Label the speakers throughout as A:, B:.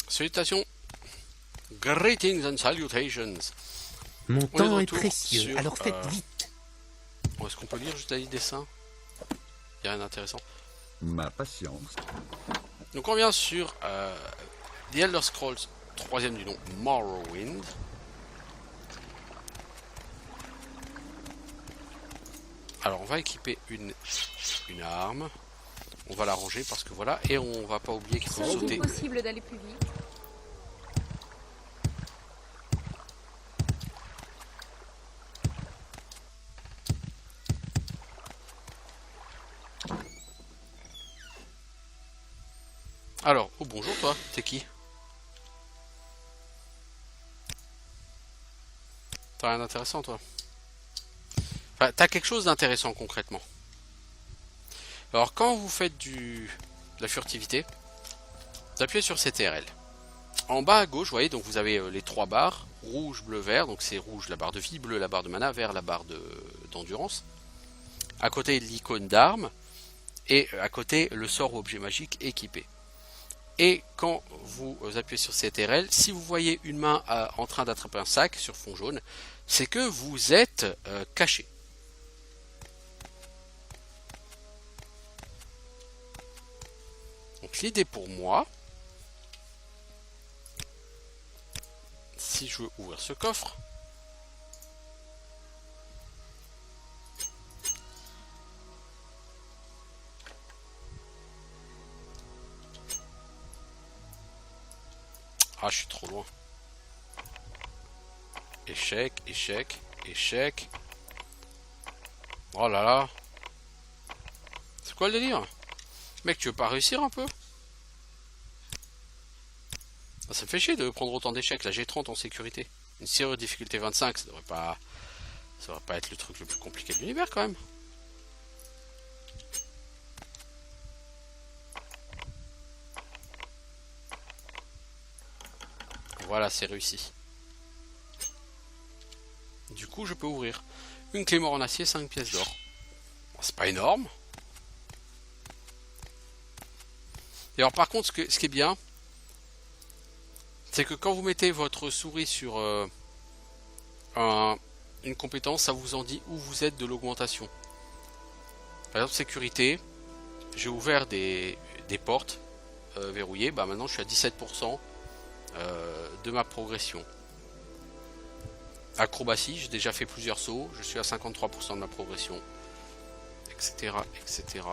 A: Salutations, greetings and salutations.
B: Mon
A: On est de
B: temps est
A: retour
B: précieux,
A: sur...
B: alors faites vite.
A: Est-ce qu'on peut lire juste les dessins? Il n'y a rien d'intéressant.
C: Ma patience.
A: Donc on revient sur The Elder Scrolls, troisième du nom, Morrowind. Alors on va équiper une arme. On va la ranger parce que voilà. Et on va pas oublier qu'il faut sauter.
D: Serait-il possible d'aller plus vite?
A: Alors, oh bonjour toi, t'es qui? T'as rien d'intéressant toi? Enfin, t'as quelque chose d'intéressant concrètement. Alors quand vous faites de la furtivité, vous appuyez sur CTRL. En bas à gauche, vous voyez, donc vous avez les trois barres, rouge, bleu, vert, donc c'est rouge la barre de vie, bleu la barre de mana, vert la barre d'endurance. À côté l'icône d'arme, et à côté le sort ou objet magique équipé. Et quand vous appuyez sur CTRL, si vous voyez une main en train d'attraper un sac sur fond jaune, c'est que vous êtes caché. Donc l'idée pour moi, si je veux ouvrir ce coffre, ah je suis trop loin. Échec, échec, échec. Oh là là. C'est quoi le délire? Mec, tu veux pas réussir un peu? Ah, ça me fait chier de prendre autant d'échecs. Là j'ai 30 en sécurité. Une série de difficulté 25, ça devrait pas être le truc le plus compliqué de l'univers quand même. Voilà, c'est réussi. Du coup, je peux ouvrir une clé mort en acier, 5 pièces d'or. Bon, c'est pas énorme. Et alors, par contre, ce qui est bien, c'est que quand vous mettez votre souris sur une compétence, ça vous en dit où vous êtes de l'augmentation. Par exemple, sécurité, j'ai ouvert des portes verrouillées. Bah, maintenant, je suis à 17% de ma progression. Acrobatie, j'ai déjà fait plusieurs sauts, je suis à 53% de ma progression, etc. etc.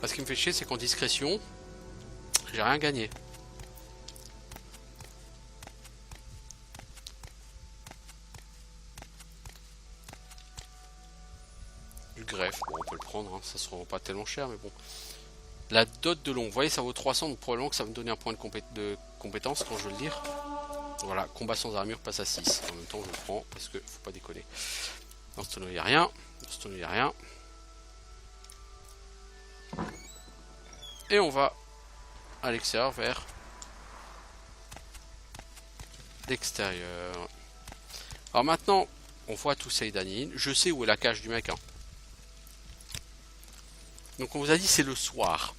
A: Là, ce qui me fait chier, c'est qu'en discrétion, j'ai rien gagné. Du greffe, bon, on peut le prendre, hein, ça se rend pas tellement cher, mais bon. La dot de long, vous voyez, ça vaut 300, donc probablement que ça va me donner un point de compétence quand je veux le dire. Voilà, combat sans armure passe à 6. En même temps, je le prends parce que faut pas déconner. Dans ce tonneau, il n'y a rien. Dans ce tonneau, il n'y a rien. Et on va à l'extérieur vers l'extérieur. Alors maintenant, on voit tous ces danines. Je sais où est la cage du mec. Hein. Donc on vous a dit c'est le soir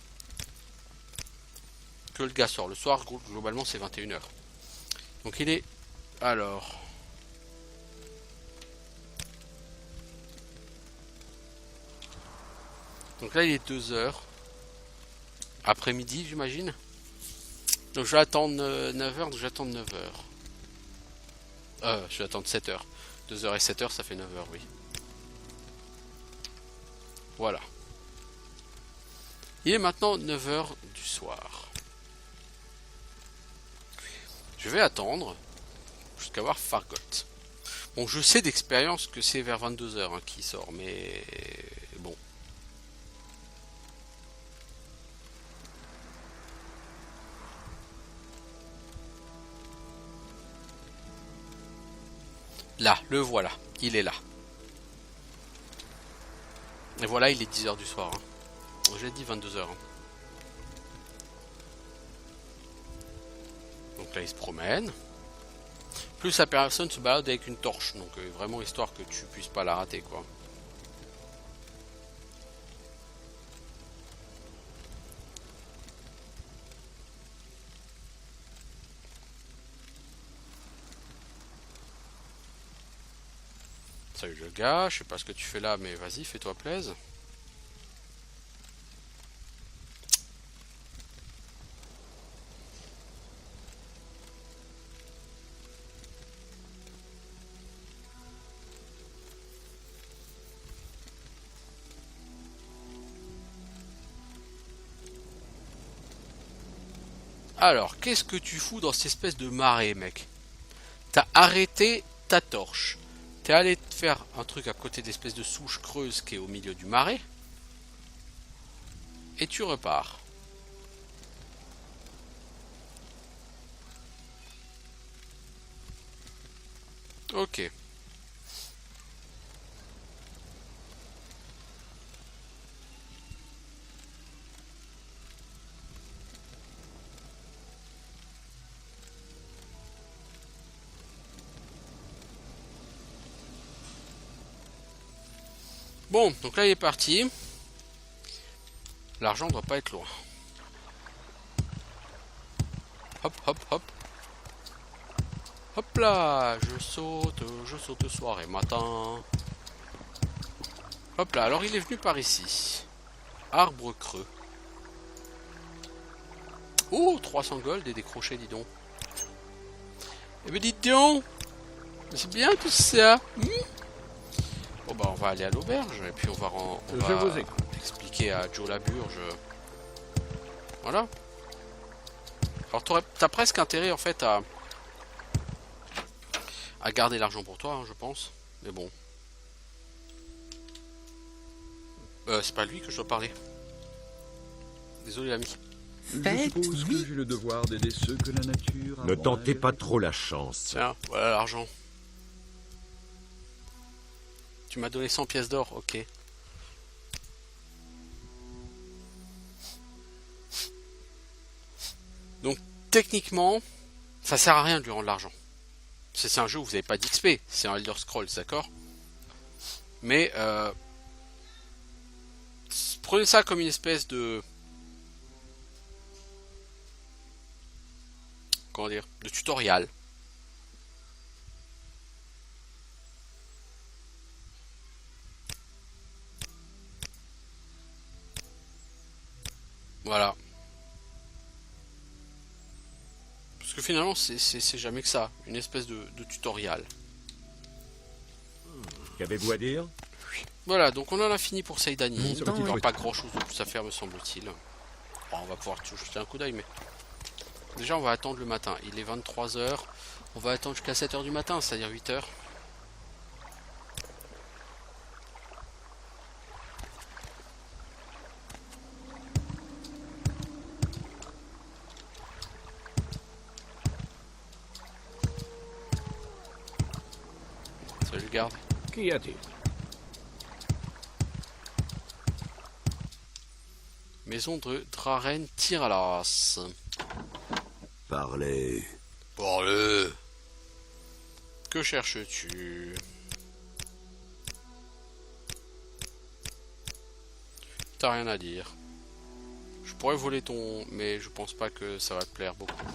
A: que le gars sort. Le soir, globalement, c'est 21h. Donc il est... Alors... Donc là, il est 2h. Après-midi, j'imagine. Donc je vais attendre 9h, donc je vais attendre 9h. Je vais attendre 7h. 2h et 7h, ça fait 9h, oui. Voilà. Il est maintenant 9h du soir. Je vais attendre jusqu'à voir Fargot. Bon, je sais d'expérience que c'est vers 22h hein, qu'il sort, mais bon. Là, le voilà, il est là. Et voilà, il est 10h du soir. Hein. Bon, j'ai dit 22h. Hein. Donc là, il se promène. Plus la personne se balade avec une torche. Donc vraiment histoire que tu puisses pas la rater, quoi. Salut le gars, je sais pas ce que tu fais là, mais vas-y, fais-toi plaisir. Alors, qu'est-ce que tu fous dans cette espèce de marée, mec? T'as arrêté ta torche. T'es allé te faire un truc à côté d'espèce de souche creuse qui est au milieu du marais. Et tu repars. Ok. Bon, donc là il est parti. L'argent doit pas être loin. Hop, hop, hop. Hop là, je saute soir et matin. Hop là, alors il est venu par ici. Arbre creux. Oh, 300 gold et des crochets, dis donc. Eh ben dis donc, c'est bien tout ça. Bon bah on va aller à l'auberge et puis on va expliquer à Joe Laburge. Voilà. Alors t'as presque intérêt en fait à garder l'argent pour toi, hein, je pense. Mais bon. C'est pas lui que je dois parler. Désolé l'ami.
C: Je suppose que j'ai le devoir d'aider ceux que la nature a
B: Ne
C: en
B: tentez
C: elle.
B: pas trop la chance.
A: Tiens, voilà l'argent. Tu m'as donné 100 pièces d'or, ok. Donc techniquement, ça sert à rien de lui rendre l'argent. C'est un jeu où vous n'avez pas d'XP, c'est un Elder Scrolls, d'accord? Mais prenez ça comme une espèce de... Comment dire? De tutoriel. Voilà. Parce que finalement, c'est jamais que ça. Une espèce de tutoriel.
B: Qu'avez-vous à dire?
A: Voilà, donc on en a fini pour Seidani.
C: Mon
A: Il
C: petit
A: n'y aura
C: truc.
A: pas grand chose de plus à faire, me semble-t-il. Bon, on va pouvoir jeter un coup d'œil, mais... Déjà, on va attendre le matin. Il est 23 h. On va attendre jusqu'à 7 h du matin, c'est-à-dire 8 h. Salut, garde.
B: Qu'y a-t-il?
A: Maison de Draren Tiralas.
B: Parlez.
A: Parle. Que cherches-tu? T'as rien à dire. Je pourrais voler ton... Mais je pense pas que ça va te plaire beaucoup.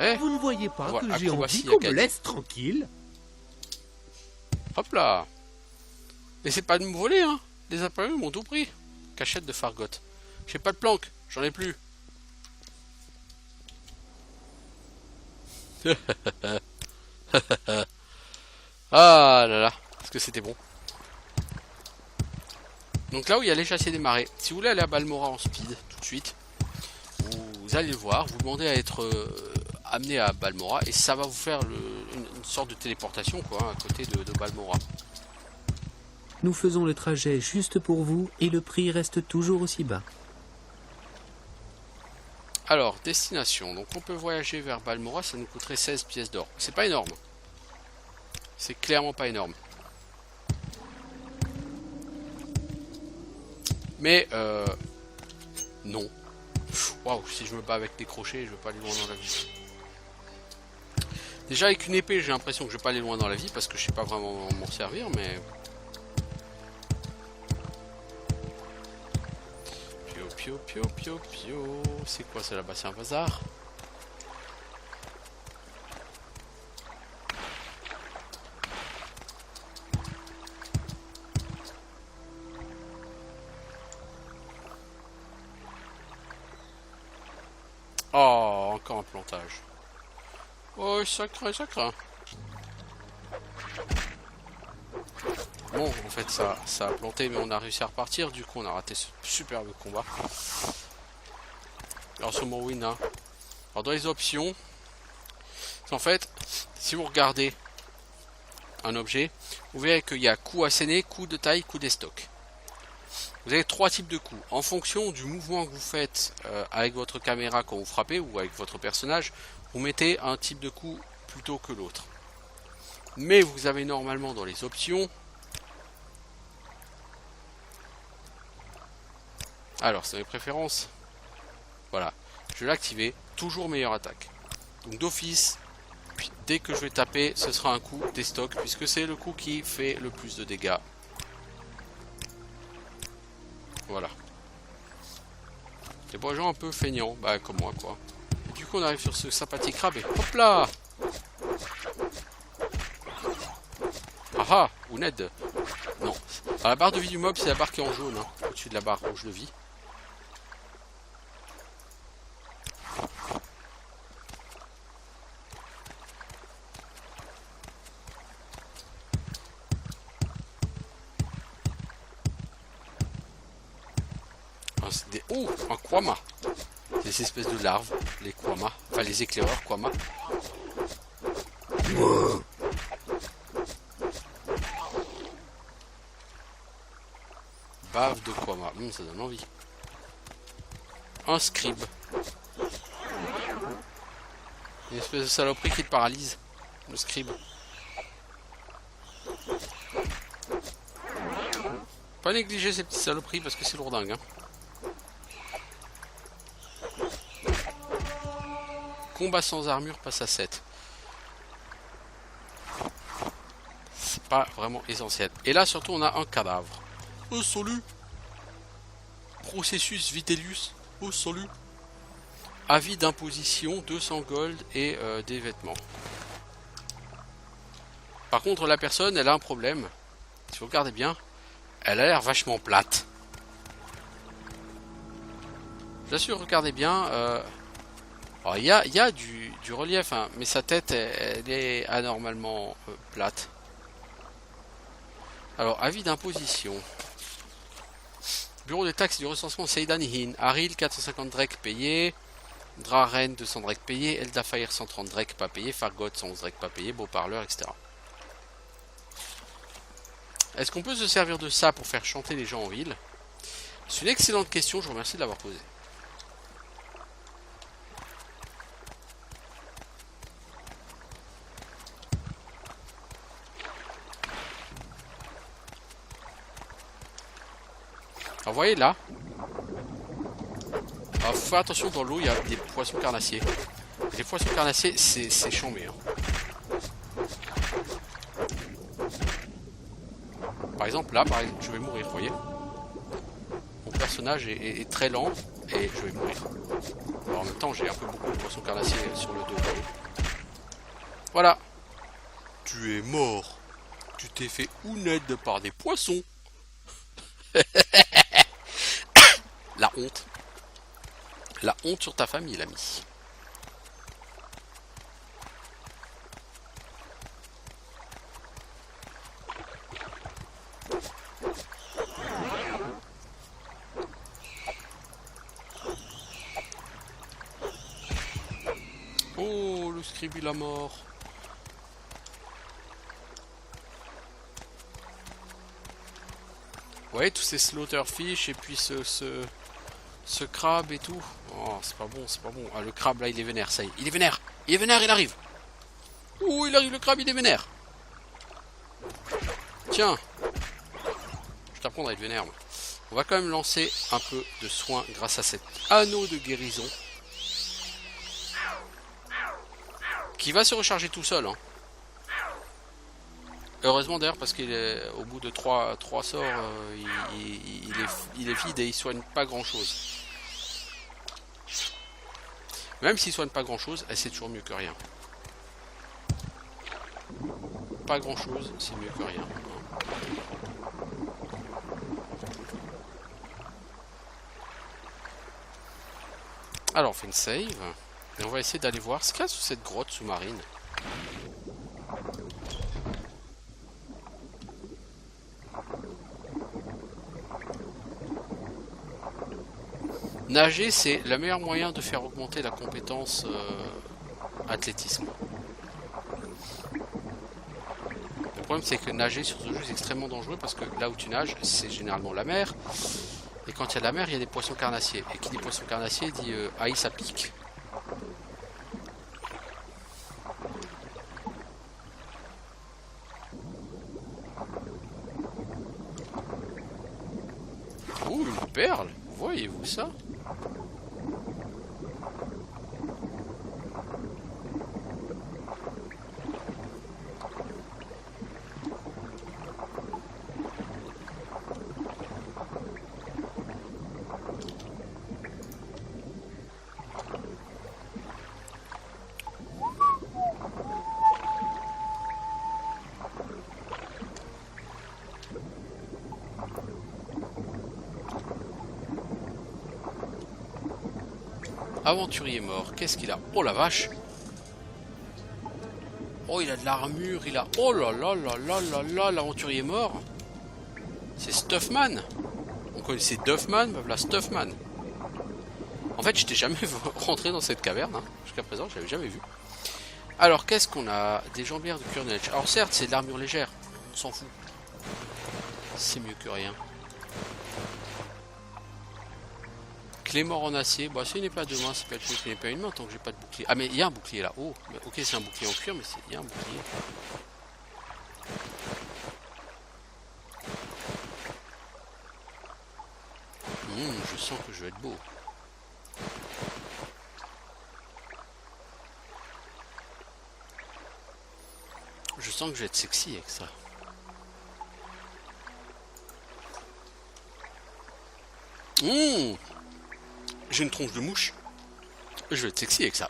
A: Eh,
D: Vous ne voyez pas
A: Voilà,
D: que j'ai
A: acrobatie
D: envie qu'on me
A: Acadie.
D: laisse tranquille?
A: hop là. Et c'est pas de me voler, hein. Les appareils m'ont tout pris. Cachette de Fargot. J'ai pas de planque, j'en ai plus. Ah là là, est-ce que c'était bon. Donc là où il y a les chassiers des marais, si vous voulez aller à Balmora en speed tout de suite, vous allez le voir, vous demandez à être amené à Balmora et ça va vous faire une sorte de téléportation quoi, à côté de Balmora.
E: Nous faisons le trajet juste pour vous et le prix reste toujours aussi bas.
A: Alors, destination, donc on peut voyager vers Balmora, ça nous coûterait 16 pièces d'or. C'est pas énorme. C'est clairement pas énorme. Mais, non. Waouh, si je me bats avec des crochets, je veux pas aller loin dans la vie. Déjà, avec une épée, j'ai l'impression que je vais pas aller loin dans la vie parce que je sais pas vraiment m'en servir, mais... Pio, pio, pio, pio. C'est quoi ça là-bas? C'est un bazar? Oh, encore un plantage. Oh, ça craint, ça craint. Bon, en fait, ça a planté, mais on a réussi à repartir. Du coup, on a raté ce superbe combat. Alors, sur Morrowind, hein. Alors, dans les options, en fait, si vous regardez un objet, vous verrez qu'il y a coup asséné, coup de taille, coup d'estoc. Vous avez 3 types de coups. En fonction du mouvement que vous faites avec votre caméra quand vous frappez ou avec votre personnage, vous mettez un type de coup plutôt que l'autre. Mais vous avez normalement dans les options... Alors, c'est mes préférences. Voilà. Je vais l'activer. Toujours meilleure attaque. Donc d'office, puis dès que je vais taper, ce sera un coup d'estoc, puisque c'est le coup qui fait le plus de dégâts. Voilà. Des gens un peu feignants, bah comme moi quoi. Et du coup on arrive sur ce sympathique crabe et hop là. Ah ah, ou Ned. Non. Alors, la barre de vie du mob, c'est la barre qui est en jaune, hein, au-dessus de la barre rouge de vie. Oh, un Kwama. Ces espèces de larves, les Kwama. Enfin, les éclaireurs Kwama. Bave de Kwama. Ça donne envie. Un scribe. Une espèce de saloperie qui te paralyse. Le scribe. Pas négliger ces petites saloperies parce que c'est lourdingue. Hein. Combat sans armure passe à 7. C'est pas vraiment essentiel. Et là surtout on a un cadavre. Oh salut. Processus Vitellius. Oh salut. Avis d'imposition, 200 gold et des vêtements. Par contre la personne elle a un problème. Si vous regardez bien, elle a l'air vachement plate. Bien sûr regardez bien. Alors, il y a du relief, hein, mais sa tête, elle est anormalement plate. Alors, avis d'imposition. Bureau des taxes et du recensement Seydan-Hin. Aril, 450 drek payé. Draren, 200 drek payé. Eldafair, 130 drek pas payé. Fargot, 111 drek pas payé. Beau-parleur, etc. Est-ce qu'on peut se servir de ça pour faire chanter les gens en ville? C'est une excellente question, je vous remercie de l'avoir posée. Alors, vous voyez là, alors, faut faire attention, dans l'eau il y a des poissons carnassiers. Les poissons carnassiers c'est chambé. Hein. Par exemple là, je vais mourir, vous voyez. Mon personnage est très lent et je vais mourir. Alors, en même temps j'ai un peu beaucoup de poissons carnassiers sur le dos. Voilà. Tu es mort. Tu t'es fait ouned par des poissons. La honte. La honte sur ta famille, l'ami. Oh, le scribe il a mort. Ouais, tous ces slaughterfish et puis ce crabe et tout. Oh, c'est pas bon, c'est pas bon. Ah, le crabe là, il est vénère, ça y est. Il est vénère. Il est vénère, il arrive. Ouh, il arrive, le crabe, il est vénère. Tiens. Je t'apprendrai à être vénère, moi. On va quand même lancer un peu de soin grâce à cet anneau de guérison. Qui va se recharger tout seul, hein. Heureusement d'ailleurs parce qu'il est au bout de 3 sorts, il est vide et il soigne pas grand chose. Même s'il soigne pas grand chose, c'est toujours mieux que rien. Pas grand chose, c'est mieux que rien. Alors on fait une save. Et on va essayer d'aller voir ce qu'il y a sous cette grotte sous-marine. Nager, c'est le meilleur moyen de faire augmenter la compétence athlétisme. Le problème, c'est que nager sur ce jeu est extrêmement dangereux parce que là où tu nages, c'est généralement la mer. Et quand il y a de la mer, il y a des poissons carnassiers. Et qui dit poissons carnassiers dit aïe, ça pique. Ouh, une perle! Voyez-vous ça? Aventurier mort, qu'est-ce qu'il a? Oh la vache! Oh, il a de l'armure, il a... Oh là là là là là là, l'aventurier mort! C'est Stuffman! On connaissait Duffman, ben voilà Stuffman! En fait, je n'étais jamais rentré dans cette caverne, hein. Jusqu'à présent, je l'avais jamais vu. Alors, qu'est-ce qu'on a? Des jambières de Kurnage. Alors certes, c'est de l'armure légère, on s'en fout. C'est mieux que rien. Clé mort en acier, bah c'est une épée à deux mains, c'est pas une épée à une main tant que j'ai pas de bouclier. Ah mais il y a un bouclier là, oh, mais, ok c'est un bouclier en cuir mais il y a un bouclier. Je sens que je vais être beau. Je sens que je vais être sexy avec ça. J'ai une tronche de mouche. Je vais être sexy avec ça.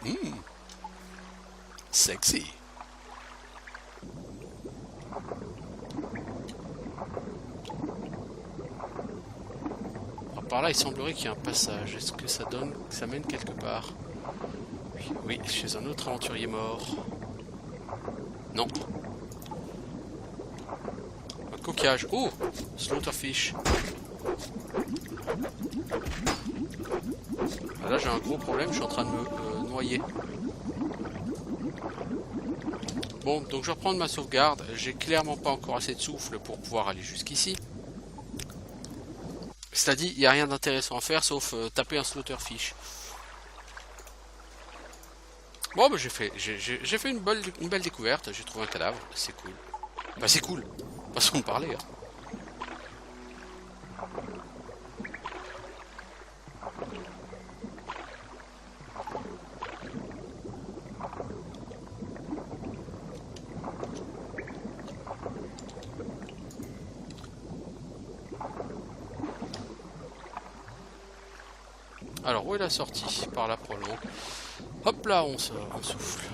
A: Sexy. Alors par là, il semblerait qu'il y ait un passage. Est-ce que ça donne, que ça mène quelque part? Oui, chez un autre aventurier mort. Non. Un coquillage. Oh, Slaughterfish. Là j'ai un gros problème, je suis en train de me noyer. Bon, donc je vais reprendre ma sauvegarde. J'ai clairement pas encore assez de souffle pour pouvoir aller jusqu'ici. C'est-à-dire, il n'y a rien d'intéressant à faire sauf taper un Slaughterfish. Bon, bah, j'ai fait une belle découverte. J'ai trouvé un cadavre, c'est cool. Bah c'est cool, façon de parler. Hein. Alors, où est la sortie? Par là, probablement. Hop là, on souffle.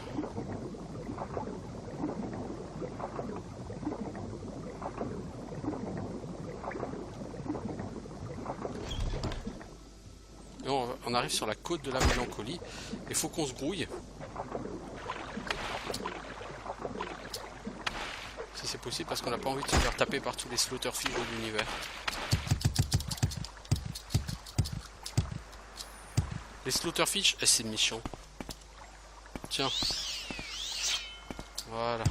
A: Et on arrive sur la côte de la mélancolie. Il faut qu'on se grouille. Si c'est possible, parce qu'on n'a pas envie de se faire taper par tous les Slaughterfish de l'univers. Les Slaughterfish, c'est méchant. Tiens. Voilà.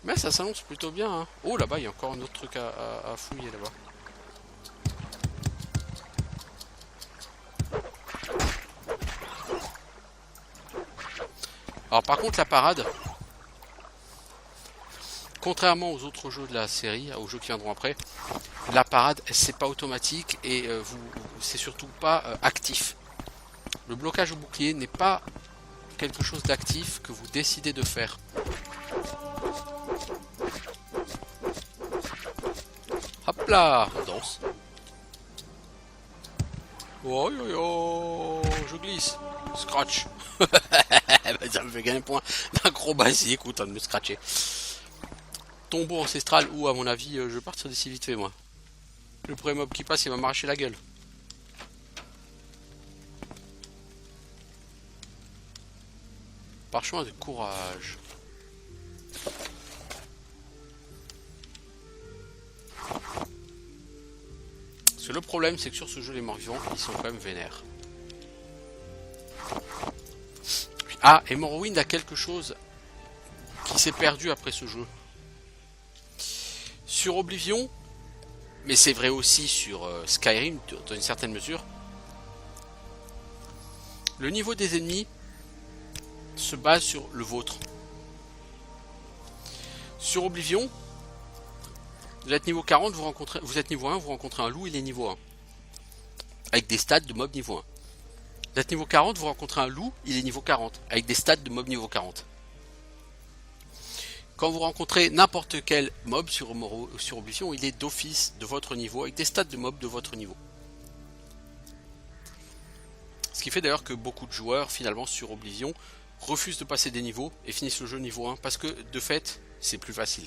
A: Mais ça s'annonce plutôt bien. Hein. Oh, là-bas, il y a encore un autre truc à fouiller là-bas. Alors par contre, la parade, contrairement aux autres jeux de la série, aux jeux qui viendront après, la parade, c'est pas automatique et c'est surtout pas actif. Le blocage au bouclier n'est pas quelque chose d'actif que vous décidez de faire. Hop là, on danse. Oh yo yo, je glisse. Scratch. Ça me fait gagner un point d'acrobatie, écoute, de me scratcher. Tombeau ancestral, ou à mon avis, je vais partir d'ici vite fait, moi. Le premier mob qui passe, il va m'arracher la gueule. Parchemin de courage. Parce que le problème, c'est que sur ce jeu, les morts-vivants, ils sont quand même vénères. Ah, et Morrowind a quelque chose qui s'est perdu après ce jeu. Sur Oblivion, mais c'est vrai aussi sur Skyrim, dans une certaine mesure, le niveau des ennemis se base sur le vôtre. Sur Oblivion, vous êtes niveau 40, vous êtes niveau 1, vous rencontrez un loup, il est niveau 1. Avec des stats de mob niveau 1. Vous êtes niveau 40, vous rencontrez un loup, il est niveau 40. Avec des stats de mob niveau 40. Quand vous rencontrez n'importe quel mob sur Oblivion, il est d'office de votre niveau, avec des stats de mob de votre niveau. Ce qui fait d'ailleurs que beaucoup de joueurs, finalement, sur Oblivion, refusent de passer des niveaux et finissent le jeu niveau 1, parce que, de fait, c'est plus facile.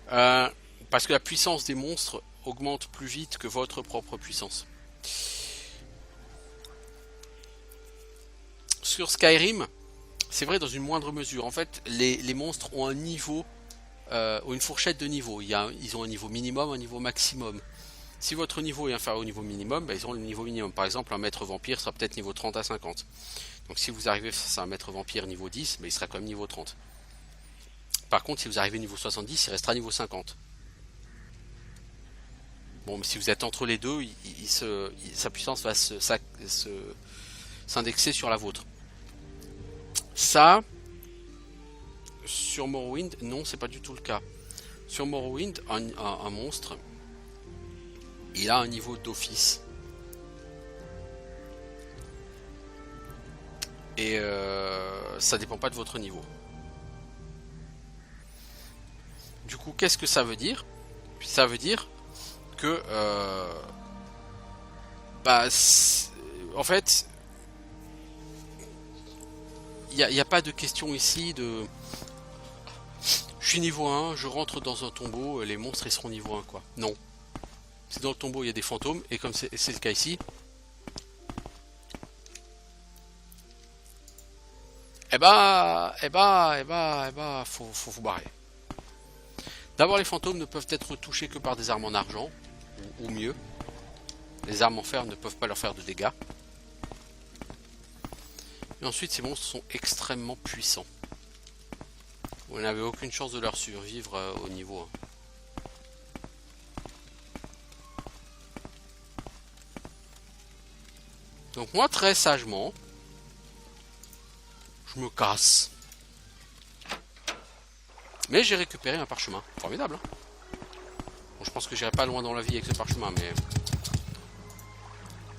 A: Parce que la puissance des monstres augmente plus vite que votre propre puissance. Sur Skyrim, c'est vrai dans une moindre mesure. En fait, les monstres ont un niveau, ont une fourchette de niveau. Ils ont un niveau minimum, un niveau maximum. Si votre niveau est inférieur au niveau minimum, ils ont le niveau minimum. Par exemple, un maître vampire sera peut-être niveau 30 à 50. Donc si vous arrivez face à un maître vampire niveau 10, il sera quand même niveau 30. Par contre, si vous arrivez niveau 70, il restera niveau 50. Bon, mais si vous êtes entre les deux, sa puissance va s'indexer sur la vôtre. Ça, sur Morrowind, non, c'est pas du tout le cas. Sur Morrowind, un monstre, il a un niveau d'office. Et ça dépend pas de votre niveau. Du coup, qu'est-ce que ça veut dire? Ça veut dire que en fait, il n'y a pas de question ici de je suis niveau 1, je rentre dans un tombeau, les monstres ils seront niveau 1 quoi. Non. C'est dans le tombeau, il y a des fantômes, et comme c'est le cas ici, faut vous barrer. D'abord, les fantômes ne peuvent être touchés que par des armes en argent, ou mieux. Les armes en fer ne peuvent pas leur faire de dégâts. Et ensuite, ces monstres sont extrêmement puissants. Vous n'avez aucune chance de leur survivre au niveau 1. Donc moi, très sagement, je me casse. Mais j'ai récupéré un parchemin. Formidable, hein. Bon, je pense que j'irai pas loin dans la vie avec ce parchemin, mais...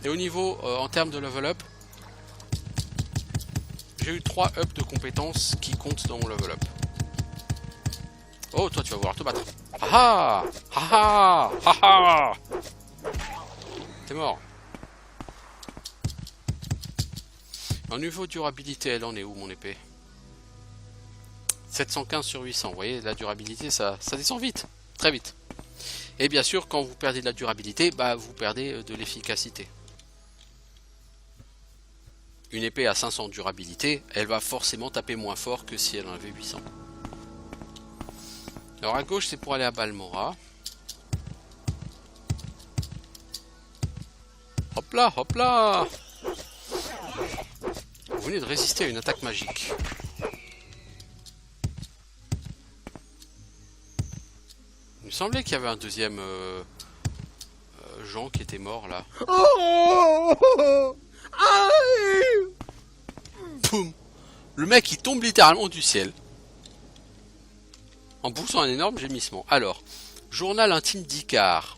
A: Et au niveau, en termes de level up, j'ai eu 3 ups de compétences qui comptent dans mon level up. Oh, toi tu vas vouloir te battre. Ah ah ah ah. T'es mort. Au niveau durabilité, elle en est où mon épée? 715 sur 800, vous voyez, la durabilité, ça descend vite, très vite. Et bien sûr, quand vous perdez de la durabilité, vous perdez de l'efficacité. Une épée à 500 de durabilité, elle va forcément taper moins fort que si elle en avait 800. Alors à gauche, c'est pour aller à Balmora. Hop là, hop là! Vous venez de résister à une attaque magique. Il me semblait qu'il y avait un deuxième Jean qui était mort là. Boum! Le mec il tombe littéralement du ciel. En poussant un énorme gémissement. Alors, journal intime d'Icar.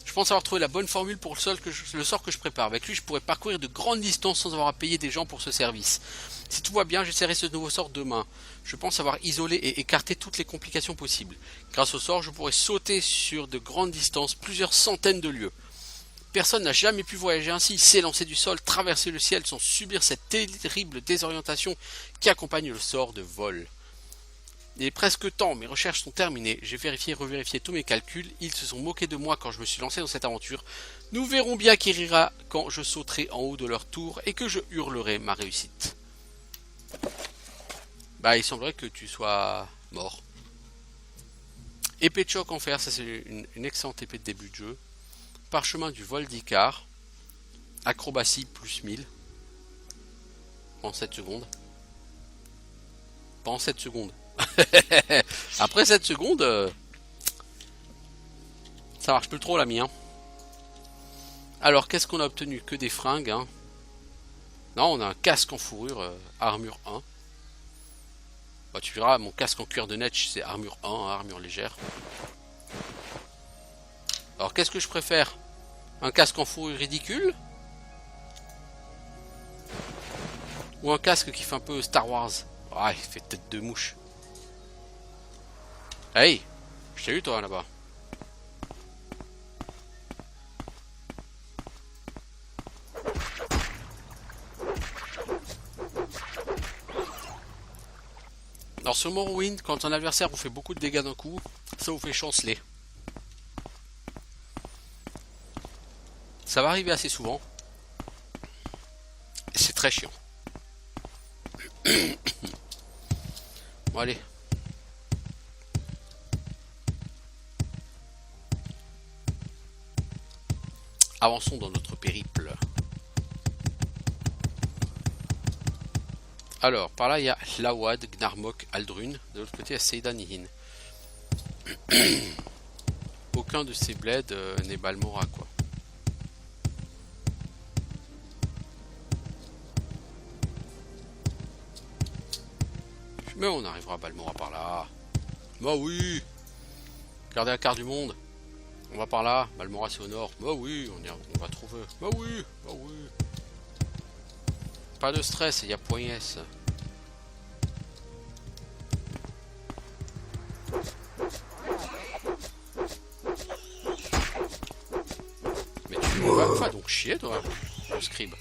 A: Je pense avoir trouvé la bonne formule pour le sort que je prépare. Avec lui, je pourrais parcourir de grandes distances sans avoir à payer des gens pour ce service. Si tout va bien, j'essaierai ce nouveau sort demain. Je pense avoir isolé et écarté toutes les complications possibles. Grâce au sort, je pourrais sauter sur de grandes distances, plusieurs centaines de lieues. Personne n'a jamais pu voyager ainsi, s'élancer du sol, traverser le ciel sans subir cette terrible désorientation qui accompagne le sort de vol. Il est presque temps, mes recherches sont terminées, j'ai vérifié et revérifié tous mes calculs, ils se sont moqués de moi quand je me suis lancé dans cette aventure. Nous verrons bien qui rira quand je sauterai en haut de leur tour et que je hurlerai ma réussite. Bah, il semblerait que tu sois mort. Épée de choc en fer, ça c'est une excellente épée de début de jeu. Parchemin du vol d'Icar. Acrobatie plus 1000. Pendant 7 secondes. Pendant 7 secondes. Après 7 secondes, ça marche plus trop l'ami. Hein. Alors, qu'est-ce qu'on a obtenu? Que des fringues. Hein. Non, on a un casque en fourrure, armure 1. Bah, tu verras, mon casque en cuir de netch, c'est armure 1, hein, armure légère. Alors, qu'est-ce que je préfère? Un casque en fourrure ridicule? Ou un casque qui fait un peu Star Wars? Ah, il fait tête de mouche. Hey, je t'ai eu toi là-bas. Alors sur Morrowind, quand un adversaire vous fait beaucoup de dégâts d'un coup, ça vous fait chanceler. Ça va arriver assez souvent. Et c'est très chiant. Bon allez. Avançons dans notre périple. Alors, par là il y a Lawad, Gnarmok, Aldrun. De l'autre côté il y a Seyda Nihin. Aucun de ces bleds n'est Balmora quoi. Mais on arrivera à Balmora par là. Bah oui. Regardez la carte du monde. On va par là. Balmora c'est au nord. Bah oui, on va trouver. Bah oui, bah oui. Pas de stress, il y a point S. Mais tu vas donc chier toi, le scribe.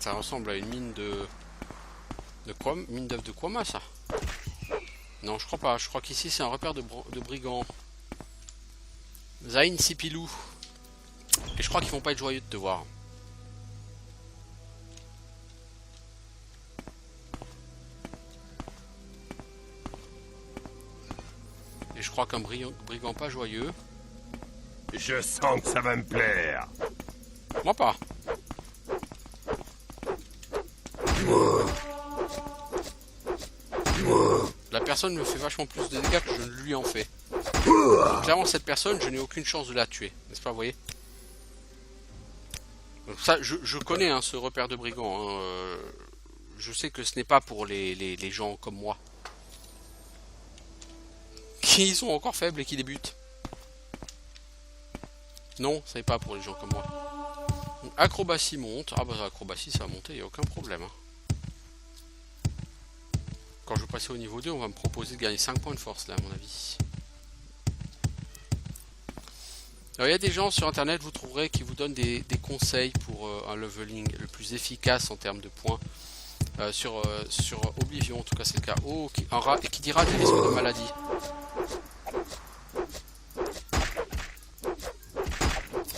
A: Ça ressemble à une mine de quoi? Mine d'œuf de Kwama ça? Non je crois pas, je crois qu'ici c'est un repère de brigands. Zain Sipilou. Et je crois qu'ils vont pas être joyeux de te voir. Et je crois qu'un brigand pas joyeux.
B: Je sens que ça va me plaire.
A: Moi pas. La personne me fait vachement plus de dégâts que je ne lui en fais. Donc, clairement cette personne je n'ai aucune chance de la tuer. N'est-ce pas vous voyez? Donc ça je connais hein, ce repère de brigands. Hein, je sais que ce n'est pas pour les gens comme moi. Qui sont encore faibles et qui débutent. Non, ce n'est pas pour les gens comme moi. Donc, acrobatie monte. Ah bah acrobatie ça va monter, il n'y a aucun problème. Hein. Quand je vais passer au niveau 2, on va me proposer de gagner 5 points de force là à mon avis. Alors il y a des gens sur internet, vous trouverez, qui vous donnent des conseils pour un leveling le plus efficace en termes de points. Sur Oblivion, en tout cas c'est le cas. Oh, un rat, et qui dira des risques de maladie.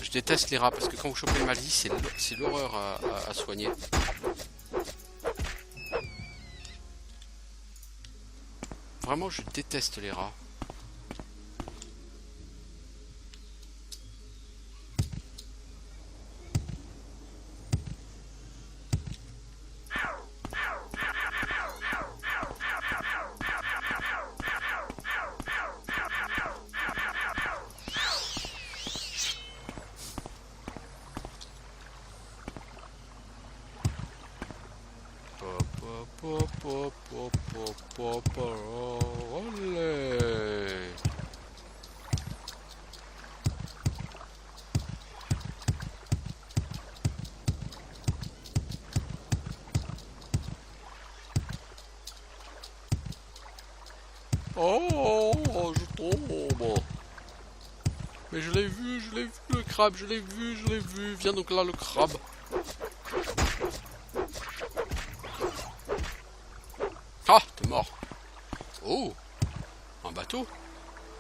A: Je déteste les rats parce que quand vous chopez une maladie, c'est l'horreur à soigner. Vraiment, je déteste les rats. Oh, je tombe. Mais je l'ai vu le crabe, je l'ai vu. Viens donc là le crabe. Ah, t'es mort. Oh, bateau.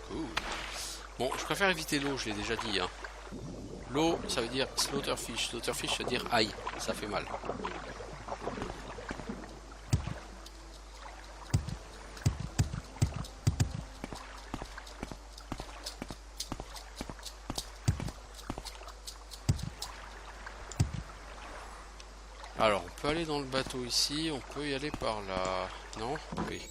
A: Cool. Bon, je préfère éviter l'eau, je l'ai déjà dit. Hein. L'eau, ça veut dire slaughterfish. Slaughterfish, ça veut dire aïe, ça fait mal. Alors, on peut aller dans le bateau ici, on peut y aller par là. Non? Oui.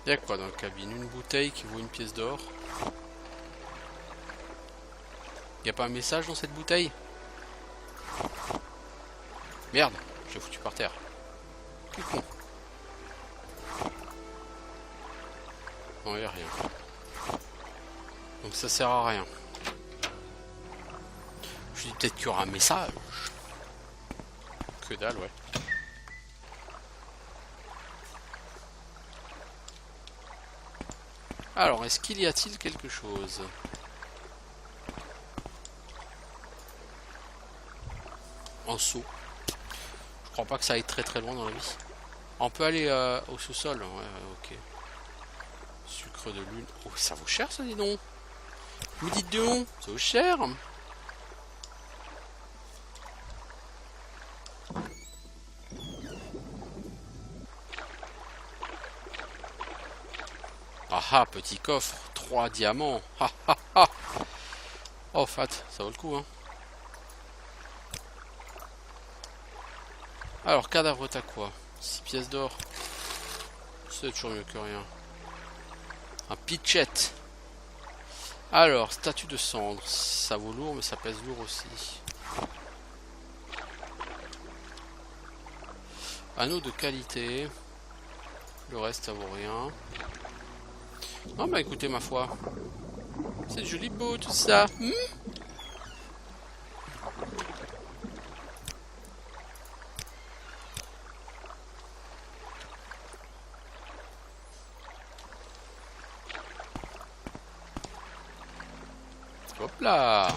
A: Il y a quoi dans la cabine? Une bouteille qui vaut une pièce d'or. Il n'y a pas un message dans cette bouteille? Merde, j'ai foutu par terre. Quel con. Non, il n'y a rien. Donc ça sert à rien. Je dis peut-être qu'il y aura un message. Que dalle, ouais. Alors, est-ce qu'il y a-t-il quelque chose? En saut. Je crois pas que ça aille très très loin dans la vie. On peut aller au sous-sol. Ouais, ok. Sucre de lune. Oh, ça vaut cher ça, dis donc. Vous dites donc, ça vaut cher. Ah ah, petit coffre, 3 diamants. Ah ah ah. Oh fat, ça vaut le coup hein. Alors, cadavre t'as quoi? 6 pièces d'or. C'est toujours mieux que rien. Un pitchet. Alors, statue de cendre. Ça vaut lourd, mais ça pèse lourd aussi. Anneau de qualité. Le reste, ça vaut rien. Non, bah écoutez, ma foi. C'est joli beau tout ça. Hop là.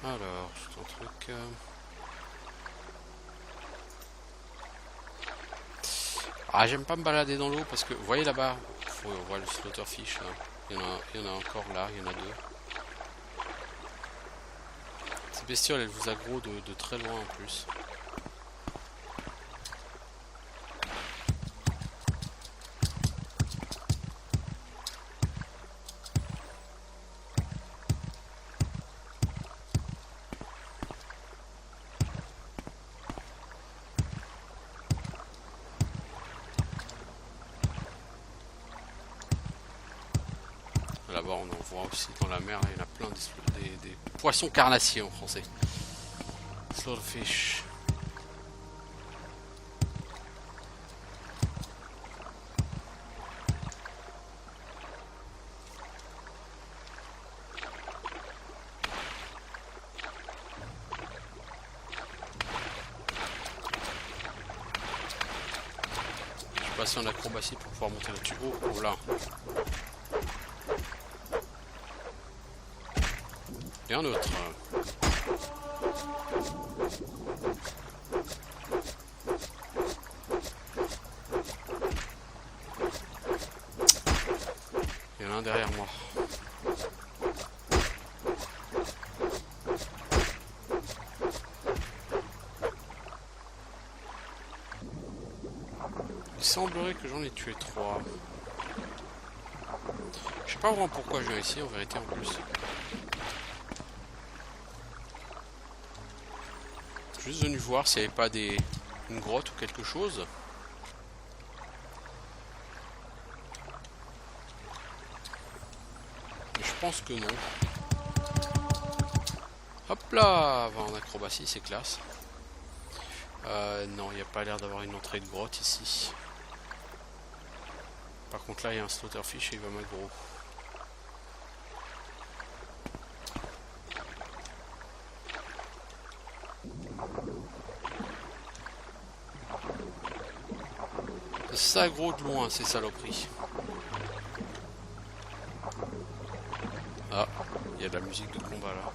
A: Alors, juste un truc. Ah, j'aime pas me balader dans l'eau parce que, vous voyez là-bas, on voit le slaughterfish là. Il y en a encore là, il y en a deux. Cette bestiole, elle vous aggro de très loin en plus. Là-bas, on en voit aussi dans la mer, il y en a plein des poissons carnassiers en français. Slaughterfish. Je vais passer en acrobatie pour pouvoir monter là-dessus. Oh là. Et un autre. Il y en a un derrière moi. Il semblerait que j'en ai tué 3. Je sais pas vraiment pourquoi je viens ici en vérité en plus. Juste venu voir s'il n'y avait pas une grotte ou quelque chose. Mais je pense que non. Hop là, en acrobatie, c'est classe. Non, il n'y a pas l'air d'avoir une entrée de grotte ici. Par contre là, il y a un slaughterfish et il va m'aggro. Ça gros de loin ces saloperies. Ah. Il y a de la musique de combat là.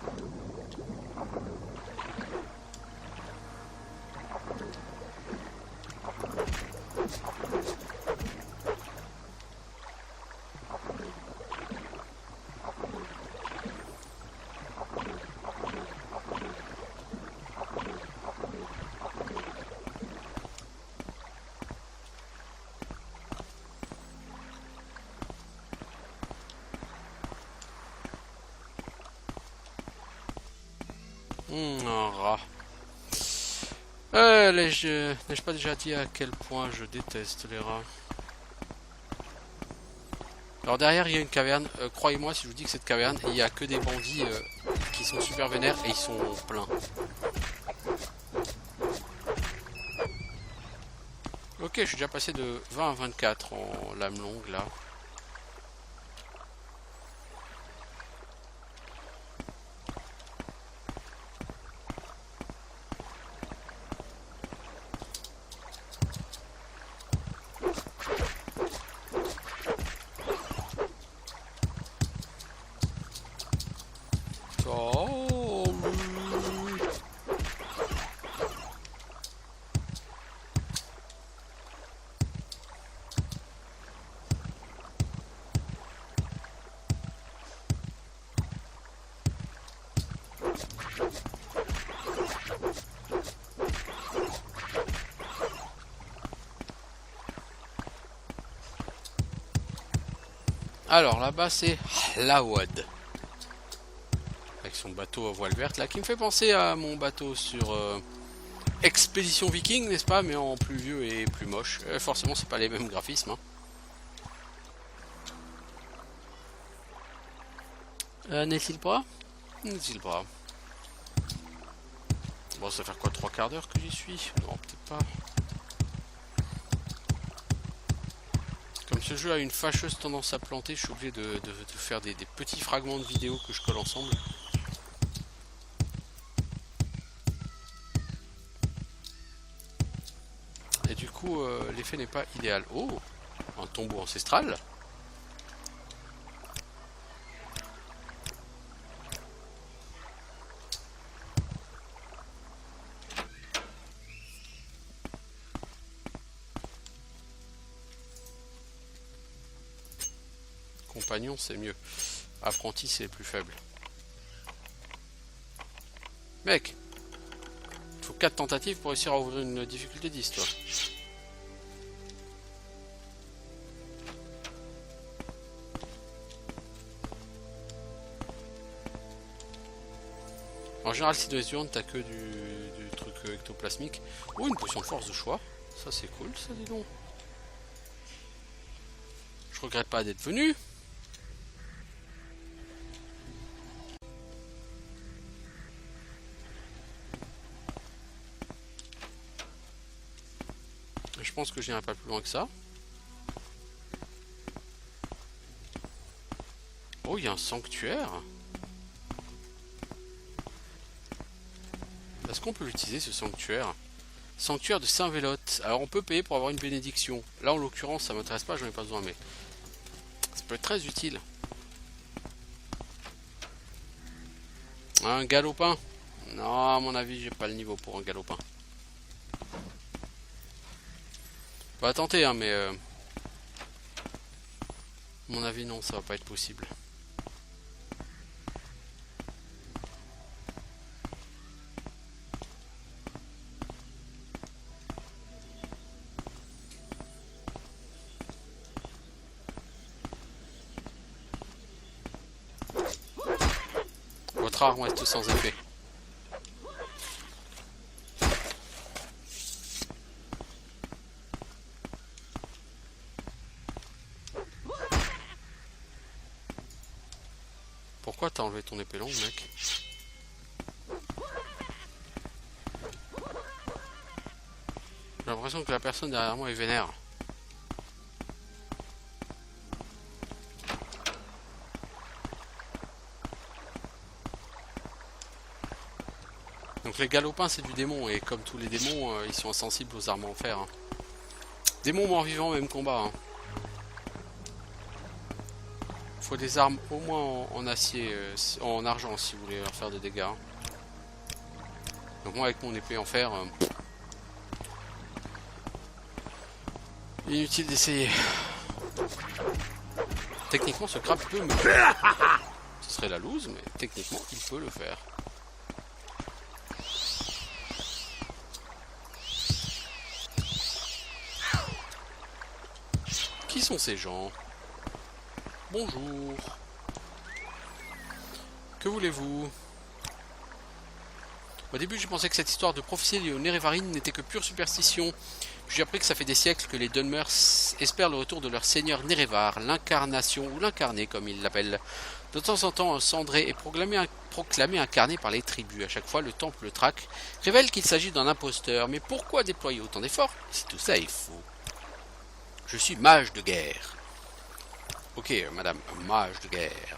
A: Un rat. N'ai-je pas déjà dit à quel point je déteste les rats? Alors derrière il y a une caverne. Croyez-moi si je vous dis que cette caverne, il n'y a que des bandits qui sont super vénères et ils sont pleins. Ok, je suis déjà passé de 20 à 24 en lame longue là. Alors là-bas c'est Hlawad. Avec son bateau à voile verte là, qui me fait penser à mon bateau sur Expédition Viking, n'est-ce pas? Mais en plus vieux et plus moche. Forcément c'est pas les mêmes graphismes. Hein. N'est-il pas? N'est-il pas? Bon, ça va faire quoi, 3 quarts d'heure que j'y suis? Non, peut-être pas. Comme ce jeu a une fâcheuse tendance à planter, je suis obligé de faire des petits fragments de vidéo que je colle ensemble. Et du coup, l'effet n'est pas idéal. Oh, un tombeau ancestral. Compagnon c'est mieux. Apprenti c'est plus faible. Mec, il faut 4 tentatives pour réussir à ouvrir une difficulté 10 toi. En général si dans les urnes t'as que du truc ectoplasmique. Oh, une potion de force de choix. Ça c'est cool ça, dis donc. Je regrette pas d'être venu. Je pense que je n'irai pas plus loin que ça. Oh, il y a un sanctuaire. Est-ce qu'on peut l'utiliser ce sanctuaire? Sanctuaire de Saint-Vélote. Alors on peut payer pour avoir une bénédiction. Là en l'occurrence ça m'intéresse pas, j'en ai pas besoin, mais ça peut être très utile. Un galopin? Non, à mon avis j'ai pas le niveau pour un galopin. On va tenter hein, mais à mon avis non, ça va pas être possible. Votre arme reste sans effet. Pourquoi t'as enlevé ton épée longue, mec? J'ai l'impression que la personne derrière moi est vénère. Donc les galopins c'est du démon, et comme tous les démons, ils sont insensibles aux armes en fer. Hein. Démon mort-vivant, même combat. Hein. faut des armes au moins en acier, en argent si vous voulez leur faire des dégâts. Hein. Donc moi avec mon épée en fer, inutile d'essayer. Techniquement ce crabe peut me faire. Ce serait la loose, mais techniquement il peut le faire. Qui sont ces gens? Bonjour. Que voulez-vous? Au début, j'ai pensé que cette histoire de prophétie liée aux Nerevarine n'était que pure superstition. Puis j'ai appris que ça fait des siècles que les Dunmers espèrent le retour de leur seigneur Nerevar, l'incarnation ou l'incarné comme ils l'appellent. De temps en temps, cendré est proclamé incarné par les tribus. À chaque fois, le temple Trac révèle qu'il s'agit d'un imposteur. Mais pourquoi déployer autant d'efforts si tout ça est faux? Je suis mage de guerre. Ok, madame, mage de guerre.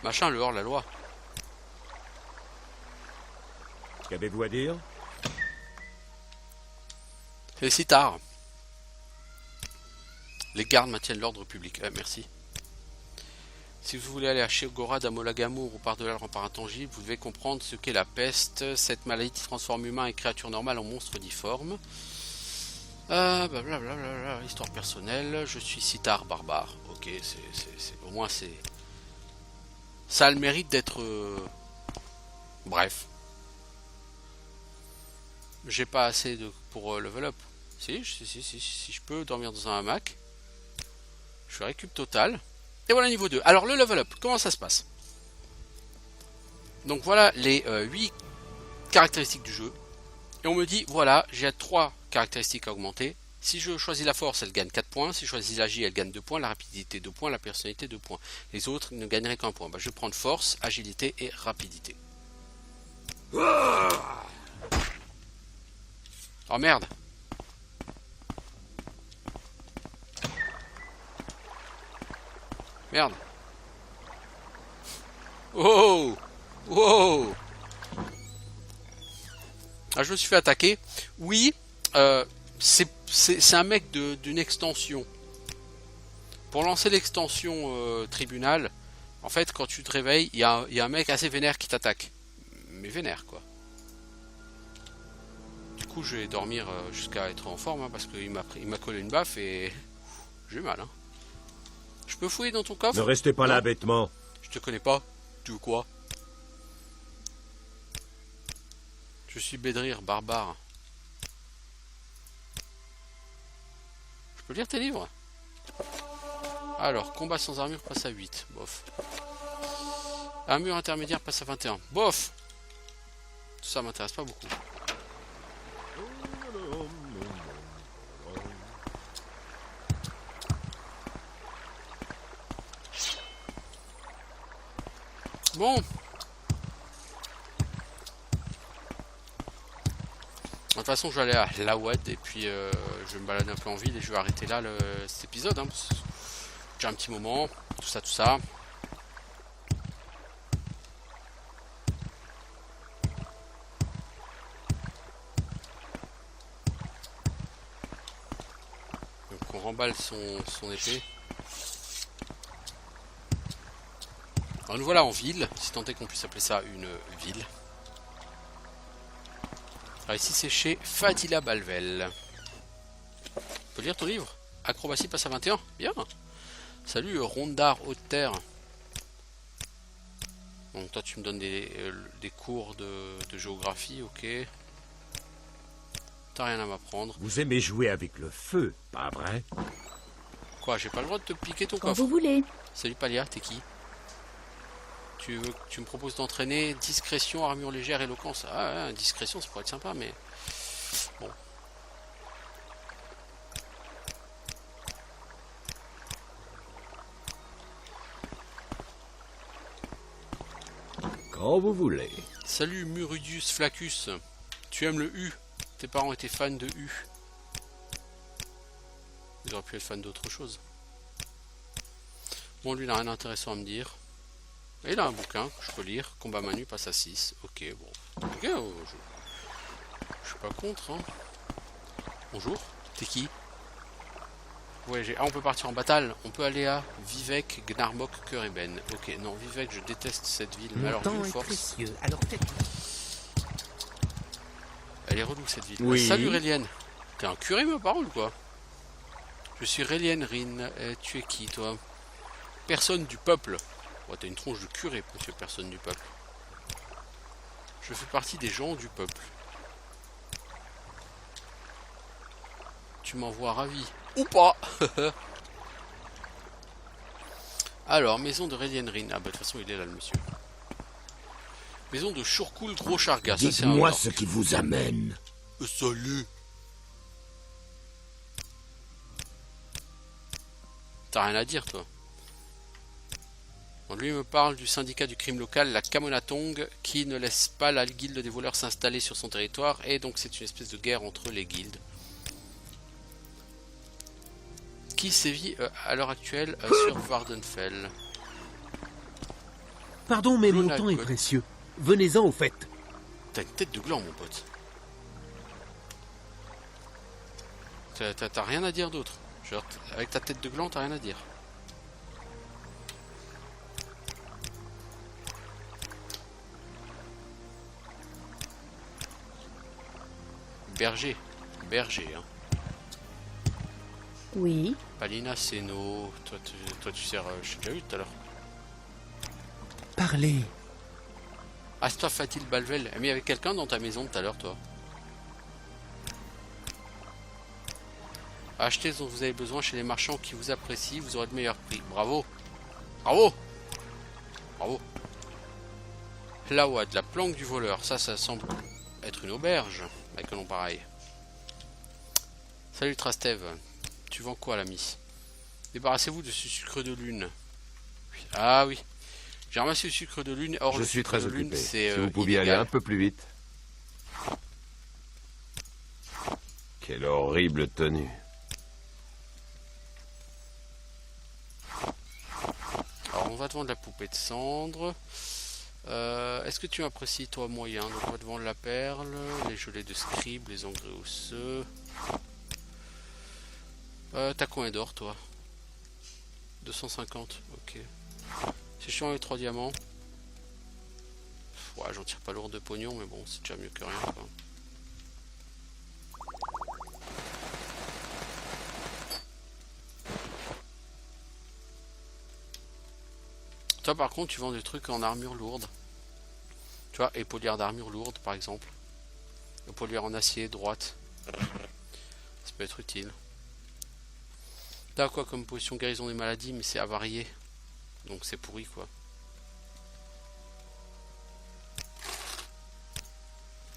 A: Machin, le hors-la-loi.
B: Qu'avez-vous à dire?
A: C'est si tard. Les gardes maintiennent l'ordre public. Merci. Si vous voulez aller à Shegora d'Amolagamour ou par-delà le rempart intangible, vous devez comprendre ce qu'est la peste. Cette maladie transforme humains et créatures normales en monstres difformes. Blablabla, histoire personnelle. Je suis Sitar barbare. Ok, au moins c'est... Ça a le mérite d'être... Bref. J'ai pas assez pour level up. Si je peux dormir dans un hamac. Je récup total. Et voilà niveau 2. Alors le level up, comment ça se passe? Donc voilà les 8 caractéristiques du jeu. Et on me dit, voilà, j'ai 3 caractéristiques à augmenter. Si je choisis la force, elle gagne 4 points. Si je choisis l'agilité, elle gagne 2 points. La rapidité, 2 points. La personnalité, 2 points. Les autres ne gagneraient qu'un point. Bah, je vais prendre force, agilité et rapidité. Oh merde! Merde! Oh! Wow! Ah, je me suis fait attaquer. Oui, c'est un mec d'une extension. Pour lancer l'extension tribunal, en fait, quand tu te réveilles, il y a un mec assez vénère qui t'attaque. Mais vénère, quoi. Du coup, je vais dormir jusqu'à être en forme, hein, parce qu'il m'a collé une baffe et j'ai mal. Hein. Je peux fouiller dans ton coffre?
B: Ne restez pas là bêtement.
A: Je te connais pas. Tu veux quoi? Je suis Bédrir, barbare. Je peux lire tes livres? Alors, combat sans armure passe à 8. Bof. Armure intermédiaire passe à 21. Bof. Tout ça m'intéresse pas beaucoup. Bon. De toute façon, je vais aller à Lawad et puis je vais me balader un peu en ville et je vais arrêter là cet épisode. Hein, j'ai un petit moment, tout ça. Donc on remballe son épée. Alors nous voilà en ville, si tant est qu'on puisse appeler ça une ville. Alors ici c'est chez Fadila Balvel. Tu peux lire ton livre? Acrobatie passe à 21. Bien. Salut Rondar Haute-Terre. Donc toi tu me donnes des cours de géographie, ok. T'as rien à m'apprendre.
B: Vous aimez jouer avec le feu, pas vrai?
A: Quoi, j'ai pas le droit de te piquer ton
D: Quand
A: coffre?
D: vous voulez.
A: Salut Palia, t'es qui? Tu me proposes d'entraîner discrétion, armure légère, éloquence. Ah ouais, discrétion ça pourrait être sympa, mais bon.
B: Quand vous voulez.
A: Salut Murudius Flaccus. Tu aimes le U? Tes parents étaient fans de U. Ils auraient pu être fans d'autre chose. Bon, lui il n'a rien d'intéressant à me dire. Et il a un bouquin que je peux lire. Combat Manu passe à 6. Ok, bon. Ok, je suis pas contre. Hein. Bonjour, t'es qui? Ouais, ah, on peut partir en bataille. On peut aller à Vivek, Gnarmok, Kereben. Ok, non, Vivek, je déteste cette ville. Mais
E: Mon
A: alors,
E: temps
A: d'une
E: est
A: force.
E: précieux, alors faites.
A: Elle est relou cette ville.
E: Oui.
A: Salut Rélienne. T'es un curé, ma parole, quoi. Je suis Rélienne Rin. Tu es qui, toi? Personne du peuple. Oh, t'as une tronche de curé, monsieur personne du peuple. Je fais partie des gens du peuple. Tu m'envoies ravi. Ou pas. Alors, maison de Rélienne Rin. Ah bah de toute façon, il est là, le monsieur. Maison de Shurkul Gros Charga.
B: Dites-moi ce qui vous amène.
A: Salut. T'as rien à dire, toi. Lui me parle du syndicat du crime local, la Kamonatong, qui ne laisse pas la guilde des voleurs s'installer sur son territoire, et donc c'est une espèce de guerre entre les guildes. Qui sévit à l'heure actuelle sur Vardenfell.
E: Pardon, mais mon
A: Luna
E: temps est
A: God.
E: précieux. Venez-en au fait.
A: T'as une tête de gland, mon pote. T'as rien à dire d'autre. Genre, avec ta tête de gland, t'as rien à dire. Berger. Berger, hein.
D: Oui.
A: Palina Seno. Toi, tu sers. Je t'ai déjà eu tout à l'heure.
E: Parlez.
A: Asta Fatil Balvel. Mais il y avait quelqu'un dans ta maison tout à l'heure, toi. Achetez ce dont vous avez besoin chez les marchands qui vous apprécient, vous aurez de meilleurs prix. Bravo. Bravo. Bravo. Là, ouais, de la planque du voleur. Ça semble être une auberge. Avec un nom pareil. Salut Trastev. Tu vends quoi, l'ami? Débarrassez-vous de ce sucre de lune. Ah oui. J'ai ramassé le sucre de lune. Or,
B: Je
A: le
B: suis
A: sucre
B: très
A: de lune,
B: occupé.
A: c'est
B: Si vous pouviez aller
A: illégal.
B: un peu plus vite. Quelle horrible tenue.
A: Alors, on va te vendre la poupée de cendre. Est-ce que tu apprécies, toi, moyen? Donc, on va te vendre la perle, les gelées de scribe, les engrais osseux. T'as combien d'or, toi? 250, ok. C'est chiant les 3 diamants. Ouais, j'en tire pas lourd de pognon, mais bon, c'est déjà mieux que rien, quoi. Toi, par contre, tu vends des trucs en armure lourde. Tu vois, épaulière d'armure lourde, par exemple. Épaulière en acier, droite. Ça peut être utile. T'as quoi comme potion guérison des maladies, mais c'est avarié. Donc c'est pourri, quoi.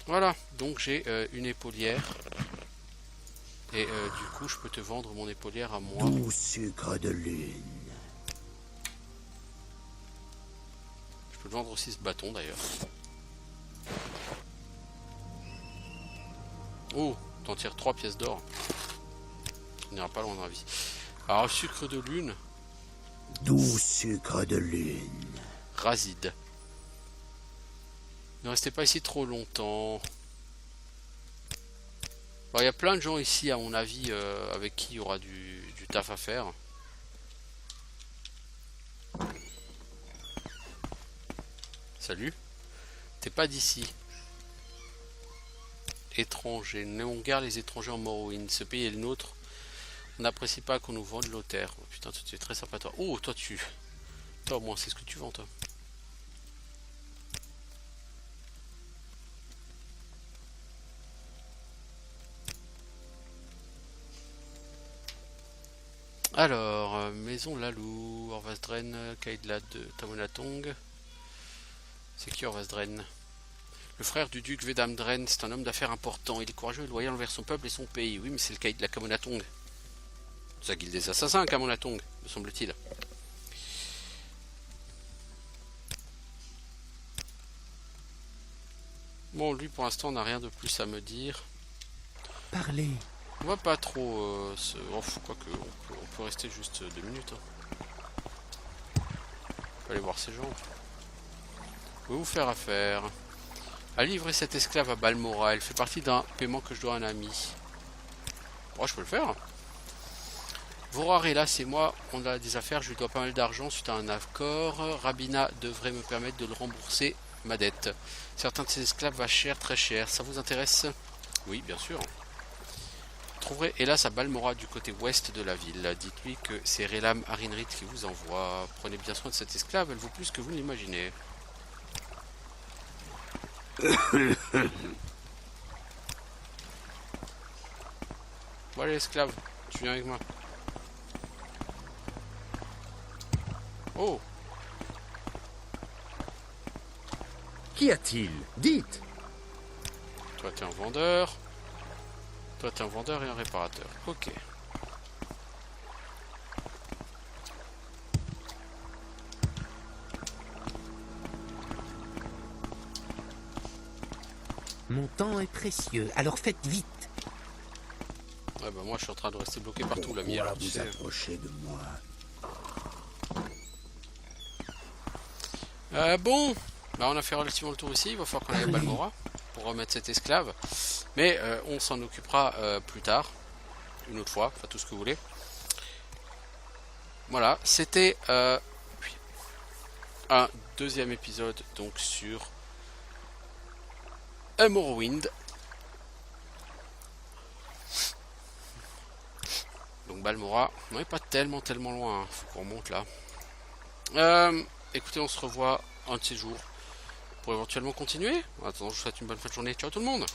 A: Voilà, donc j'ai une épaulière. Et du coup, je peux te vendre mon épaulière à moi.
F: Doux sucre de lune.
A: Je peux te vendre aussi ce bâton, d'ailleurs. Oh, t'en tires 3 pièces d'or. On n'ira pas loin dans la vie. Alors, sucre de lune,
F: Doux sucre de lune.
A: Razide. Ne restez pas ici trop longtemps. Il y a plein de gens ici, à mon avis, avec qui il y aura du taf à faire. Salut. T'es pas d'ici. Étranger. On garde les étrangers en Morrowind. Ce pays est le nôtre. On n'apprécie pas qu'on nous vende l'auteur. Oh, putain, tu es très sympa, toi. Oh, toi, toi, au moins, c'est ce que tu vends, toi. Alors, Maison Lalou, Orvasdren, Kaidla de Tamonatong. C'est qui Orvasdren? Le frère du duc Vedamdren, c'est un homme d'affaires important. Il est courageux et loyal envers son peuple et son pays. Oui, mais c'est le Kaid de la Kamonatong. C'est la guilde des assassins, Kamonatong, me semble-t-il. Bon, lui, pour l'instant, n'a rien de plus à me dire.
E: Parlez.
A: On va pas trop quoique, on peut rester juste 2 minutes. Hein. On peut aller voir ces gens. Je vais vous faire affaire. À livrer cet esclave à Balmora. Elle fait partie d'un paiement que je dois à un ami. Oh, je peux le faire. Vorarella, c'est moi, on a des affaires, je lui dois pas mal d'argent suite à un accord. Rabina devrait me permettre de le rembourser ma dette. Certains de ses esclaves va cher, très cher. Ça vous intéresse? Oui, bien sûr. Vous trouverez hélas à Balmora du côté ouest de la ville. Dites-lui que c'est Relam Arinrit qui vous envoie. Prenez bien soin de cette esclave, elle vaut plus que vous ne l'imaginez. Voilà l'esclave, tu viens avec moi. Oh,
F: Qu'y a-t-il? Dites.
A: toi t'es un vendeur. Toi t'es un vendeur et un réparateur. Ok.
D: Mon temps est précieux, alors faites vite.
A: Ouais bah moi je suis en train de rester bloqué partout la mire.
F: Pourquoi vous approchez de moi?
A: Bon, bah on a fait relativement le tour ici. Il va falloir qu'on aille à Balmora pour remettre cet esclave. Mais on s'en occupera plus tard. Une autre fois, enfin tout ce que vous voulez. Voilà, c'était un deuxième épisode donc sur Morrowind. Donc Balmora, on n'est pas tellement loin, hein. Faut qu'on remonte là. Écoutez, on se revoit un de ces jours pour éventuellement continuer. En attendant, je vous souhaite une bonne fin de journée. Ciao tout le monde.